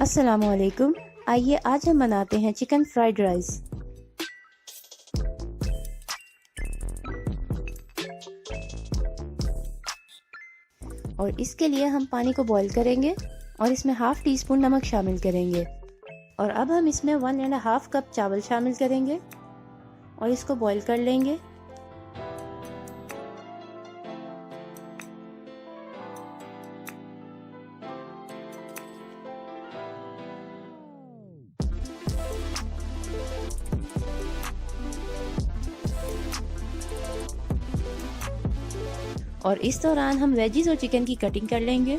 अस्सलामुअलैकुम। आइए आज हम बनाते हैं चिकन फ्राइड राइस। और इसके लिए हम पानी को बॉईल करेंगे और इसमें हाफ टी स्पून नमक शामिल करेंगे। और अब हम इसमें 1.5 कप चावल शामिल करेंगे और इसको बॉईल कर लेंगे। और इस दौरान हम वेजीज और चिकन की कटिंग कर लेंगे।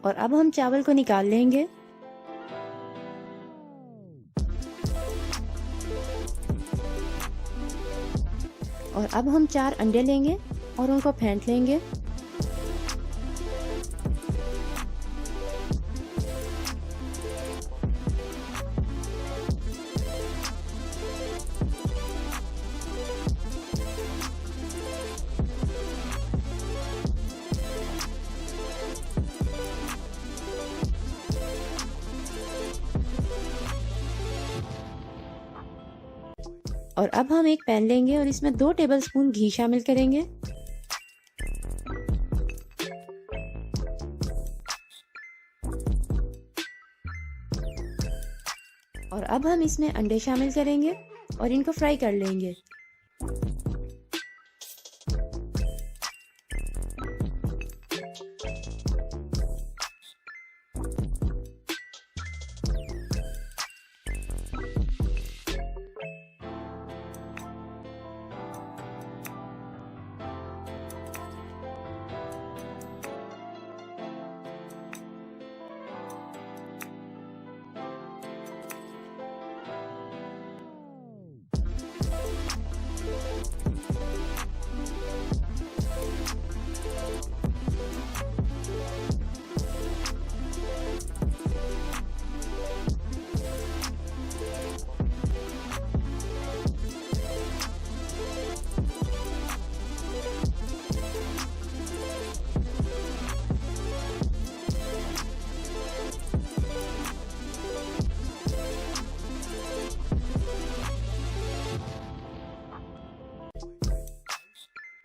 और अब हम चावल को निकाल लेंगे। और अब हम 4 अंडे लेंगे और उनको फेंट लेंगे। और अब हम एक पैन लेंगे और इसमें 2 टेबलस्पून घी शामिल करेंगे। और अब हम इसमें अंडे शामिल करेंगे और इनको फ्राई कर लेंगे।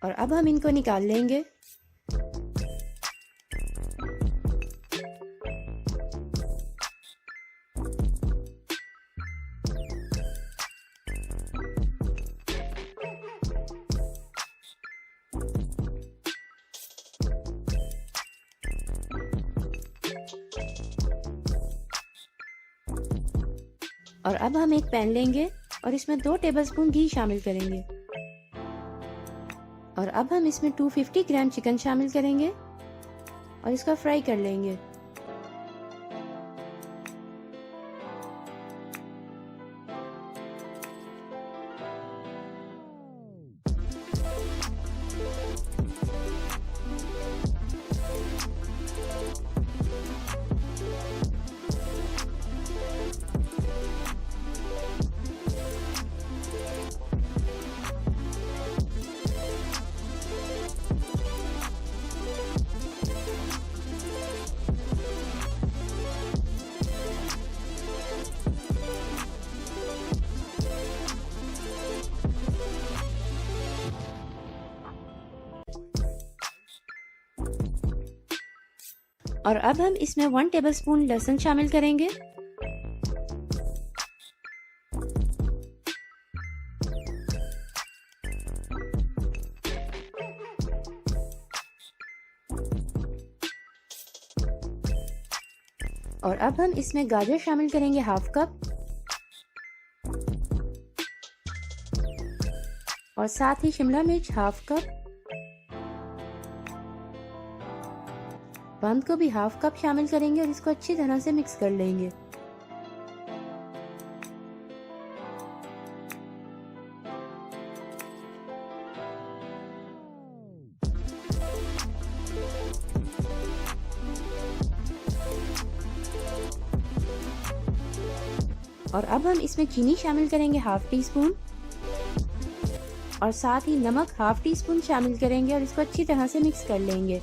और अब हम इनको निकाल लेंगे। और अब हम एक पैन लेंगे और इसमें 2 टेबलस्पून घी शामिल करेंगे। और अब हम इसमें 250 ग्राम चिकन शामिल करेंगे और इसका फ्राई कर लेंगे। और अब हम इसमें 1 टेबलस्पून लहसुन शामिल करेंगे। और अब हम इसमें गाजर शामिल करेंगे 1/2 कप और साथ ही शिमला मिर्च 1/2 कप। बंद को भी 1/2 कप शामिल करेंगे और इसको अच्छी तरह से मिक्स कर लेंगे। और अब हम इसमें चीनी शामिल करेंगे 1/2 टीस्पून और साथ ही नमक 1/2 टीस्पून शामिल करेंगे और इसको अच्छी तरह से मिक्स कर लेंगे।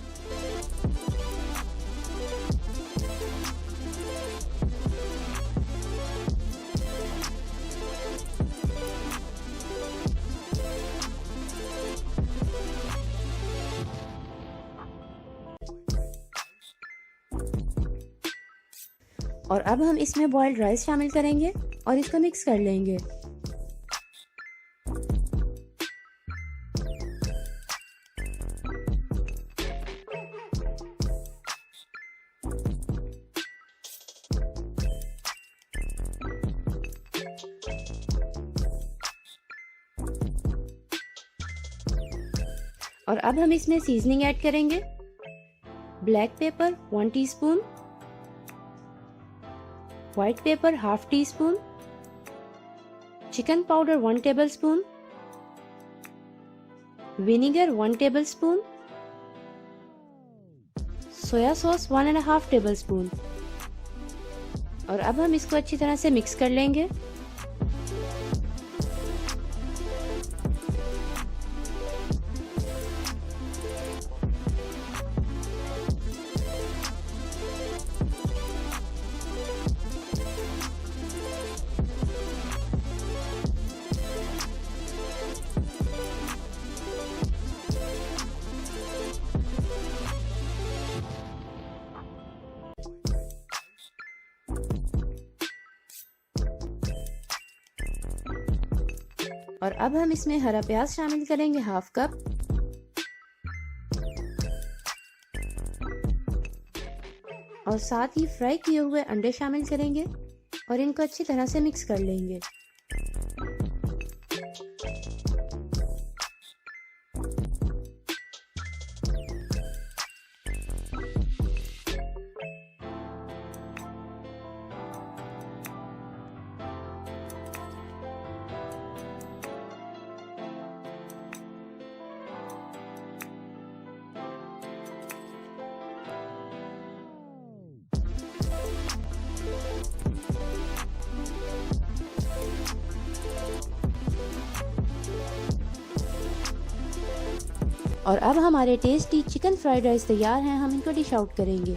और अब हम इसमें बॉइल्ड राइस शामिल करेंगे और इसको मिक्स कर लेंगे। और अब हम इसमें सीजनिंग ऐड करेंगे। Black pepper 1 teaspoon, white paper 1/2 teaspoon, chicken powder 1 tablespoon, vinegar 1 tablespoon, soya sauce 1.5 tablespoon. और अब हम इसको अच्छी तरह से मिक्स कर लेंगे। और अब हम इसमें हरा प्याज शामिल करेंगे, हाफ कप। और साथ ही फ्राई किए हुए अंडे शामिल करेंगे और इनको अच्छी तरह से मिक्स कर लेंगे। और अब हमारे टेस्टी चिकन फ्राइड राइस तैयार हैं। हम इनको डिश आउट करेंगे।